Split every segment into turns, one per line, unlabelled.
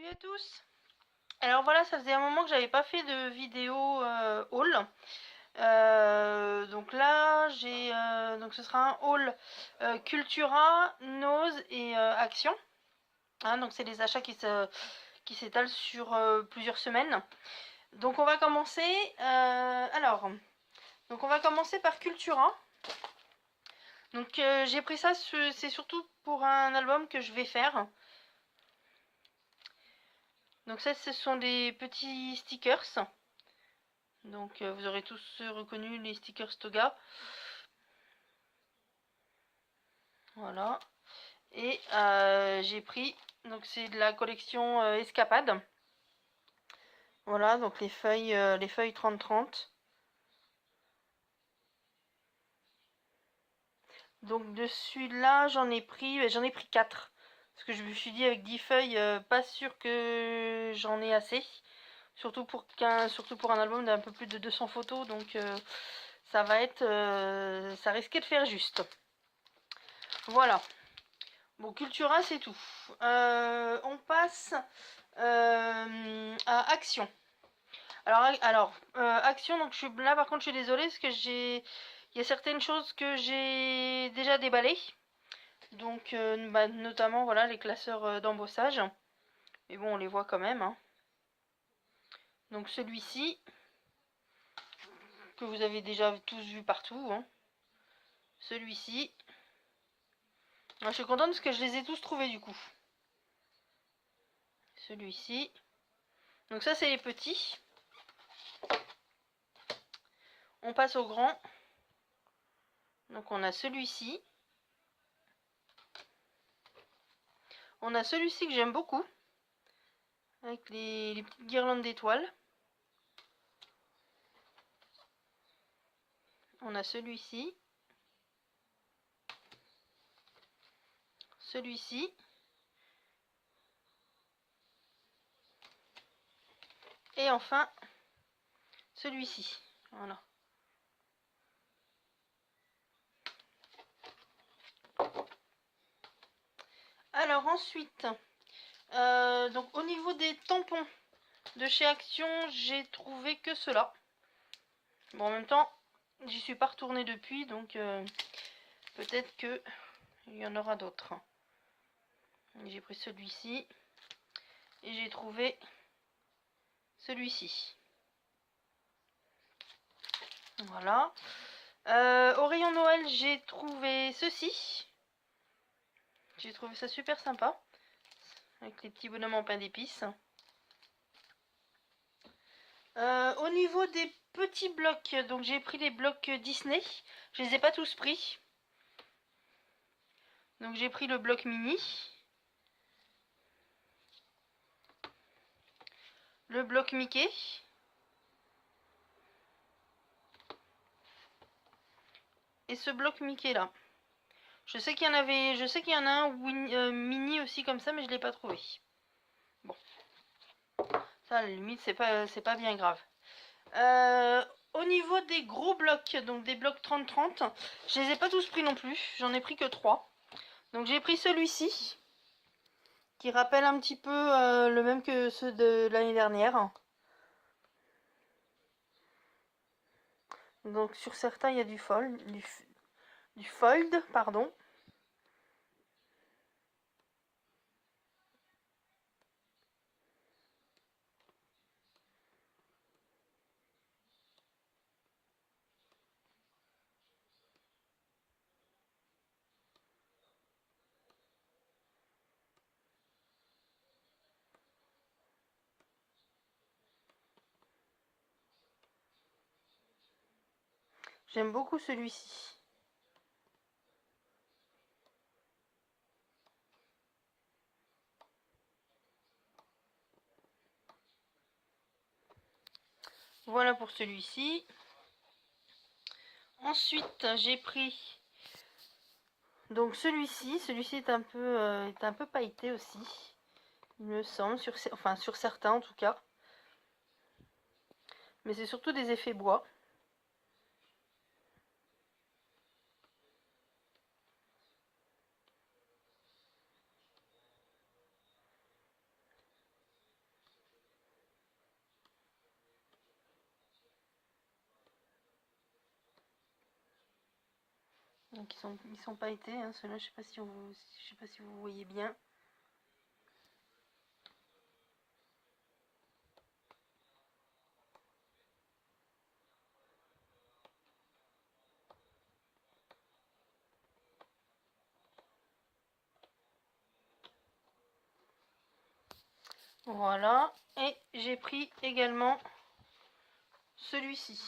Salut à tous. Alors voilà, ça faisait un moment que j'avais pas fait de vidéo haul. Donc là, donc ce sera un haul Cultura, Nose et Action. Hein, donc c'est des achats qui s'étalent sur plusieurs semaines. Donc on va commencer. Donc on va commencer par Cultura. Donc j'ai pris ça, c'est surtout pour un album que je vais faire. Donc ça, ce sont des petits stickers. Donc vous aurez tous reconnu les stickers Toga. Voilà. Et j'ai pris, donc c'est de la collection Escapade. Voilà, donc les feuilles 30-30. Donc de celui-là, j'en ai pris 4. Parce que je me suis dit avec 10 feuilles, pas sûr que j'en ai assez. Surtout pour un album d'un peu plus de 200 photos, donc ça risquait de faire juste. Voilà. Bon, Cultura, c'est tout. On passe à Action. Action, donc là par contre je suis désolée parce que il y a certaines choses que j'ai déjà déballées. Donc notamment voilà les classeurs d'embossage. Mais bon, on les voit quand même. Hein. Donc celui-ci, que vous avez déjà tous vu partout. Hein. Celui-ci. Moi, je suis contente parce que je les ai tous trouvés du coup. Celui-ci. Donc ça c'est les petits. On passe au grand. Donc on a celui-ci. On a celui-ci que j'aime beaucoup. Avec les petites guirlandes d'étoiles. On a celui-ci. Celui-ci. Et enfin, celui-ci. Voilà. Alors ensuite, donc au niveau des tampons de chez Action, j'ai trouvé que cela. Bon, en même temps, j'y suis pas retournée depuis, donc peut-être que il y en aura d'autres. J'ai pris celui-ci et j'ai trouvé celui-ci. Voilà. Au rayon Noël, j'ai trouvé ceci. J'ai trouvé ça super sympa. Avec les petits bonhommes en pain d'épices. Au niveau des petits blocs, donc j'ai pris les blocs Disney. Je les ai pas tous pris. Donc j'ai pris le bloc mini. Le bloc Mickey. Et ce bloc Mickey là. Je sais qu'il y en a un mini aussi comme ça, mais je l'ai pas trouvé. Bon. Ça, à la limite, c'est pas bien grave. Au niveau des gros blocs, donc des blocs 30-30, je les ai pas tous pris non plus. J'en ai pris que 3. Donc j'ai pris celui-ci, qui rappelle un petit peu le même que ceux de l'année dernière. Donc sur certains, il y a du fold, pardon. J'aime beaucoup celui-ci. Voilà pour celui-ci. Ensuite, j'ai pris donc celui-ci. Celui-ci est un peu pailleté aussi, il me semble, sur certains en tout cas. Mais c'est surtout des effets bois. Donc ils sont pas étés, hein, ceux-là, je sais pas si vous voyez bien. Voilà, et j'ai pris également celui-ci.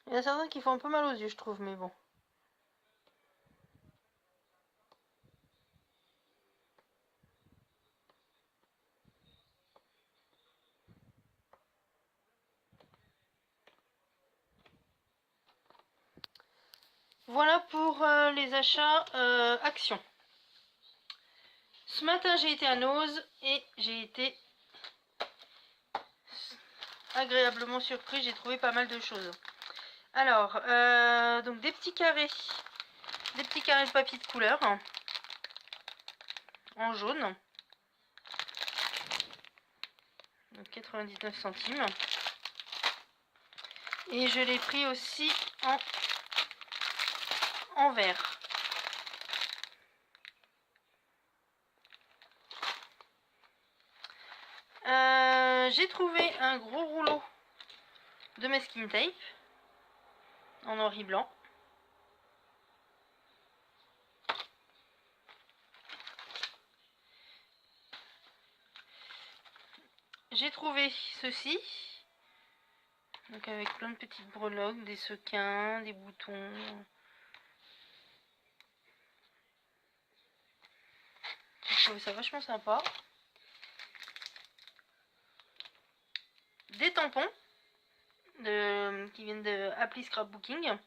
Il y en a certains qui font un peu mal aux yeux, je trouve, mais bon. Voilà pour les achats Action. Ce matin, j'ai été à Nose et j'ai été agréablement surpris. J'ai trouvé pas mal de choses. Alors, donc des petits carrés de papier de couleur en jaune. Donc 99 centimes. Et je l'ai pris aussi en vert. J'ai trouvé un gros rouleau de masking tape en noir et blanc. J'ai trouvé ceci, donc avec plein de petites breloques, des sequins, des boutons. J'ai trouvé ça vachement sympa. Des tampons qui viennent de Appli Scrapbooking.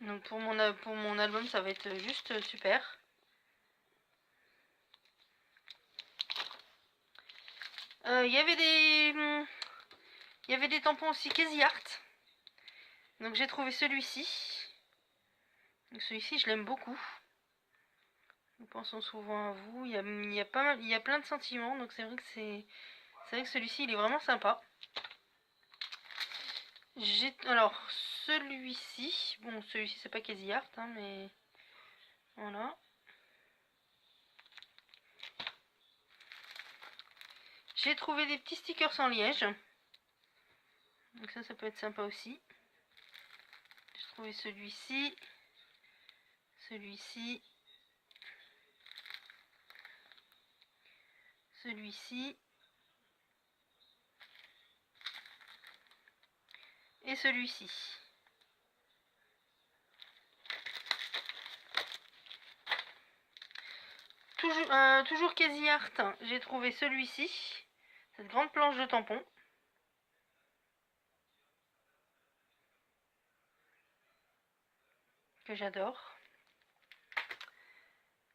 Donc pour mon album, ça va être juste super. Il y avait des tampons aussi Casey Art. Donc j'ai trouvé celui-ci. Donc celui-ci, je l'aime beaucoup. Nous pensons souvent à vous. Il y a plein de sentiments. Donc c'est vrai que celui-ci, il est vraiment sympa. Alors celui-ci, bon celui-ci c'est pas Casey Art, hein, mais voilà. J'ai trouvé des petits stickers en liège. Donc ça peut être sympa aussi. J'ai trouvé celui-ci. Celui-ci. Celui-ci. Et celui-ci. Toujours Casey Art, j'ai trouvé celui-ci. Cette grande planche de tampons. Que j'adore.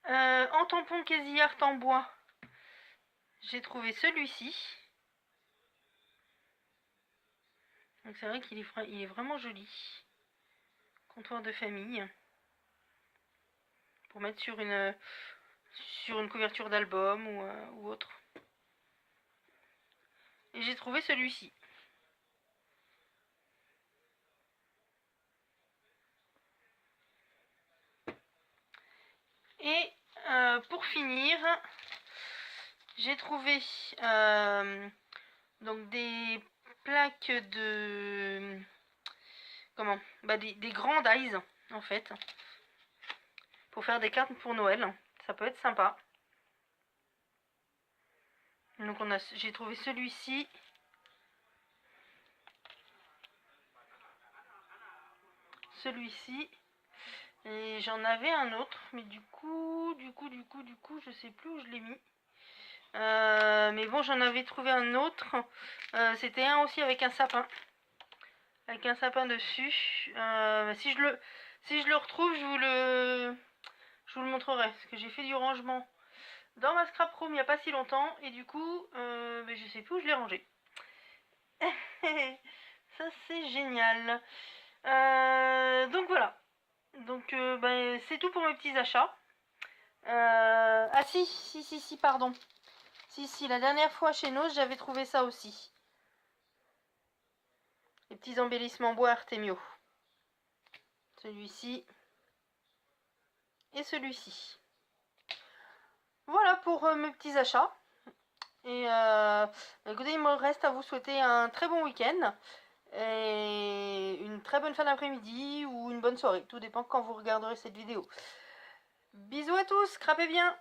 En tampon Casey Art en bois, j'ai trouvé celui-ci. Donc c'est vrai qu'il est vraiment joli. Comptoir de famille. Pour mettre sur une couverture d'album ou autre. Et j'ai trouvé celui-ci. Et pour finir, j'ai trouvé donc des plaques de... Comment des grands dies en fait. Pour faire des cartes pour Noël. Ça peut être sympa. Donc j'ai trouvé celui-ci. Celui-ci. Et j'en avais un autre. Mais du coup, je sais plus où je l'ai mis. Mais bon, j'en avais trouvé un autre. C'était un aussi avec un sapin. avec un sapin dessus. Si je le retrouve, je vous le montrerai. Parce que j'ai fait du rangement dans ma scrap room il n'y a pas si longtemps. Et du coup, je sais plus où je l'ai rangé. Ça, c'est génial. Donc voilà. Donc c'est tout pour mes petits achats. Ah si, pardon. Si, la dernière fois chez Nose, j'avais trouvé ça aussi. Les petits embellissements bois Artemio. Celui-ci. Et celui-ci. Voilà pour mes petits achats. Et écoutez, il me reste à vous souhaiter un très bon week-end. Et une très bonne fin d'après-midi ou une bonne soirée. Tout dépend quand vous regarderez cette vidéo. Bisous à tous, crapez bien!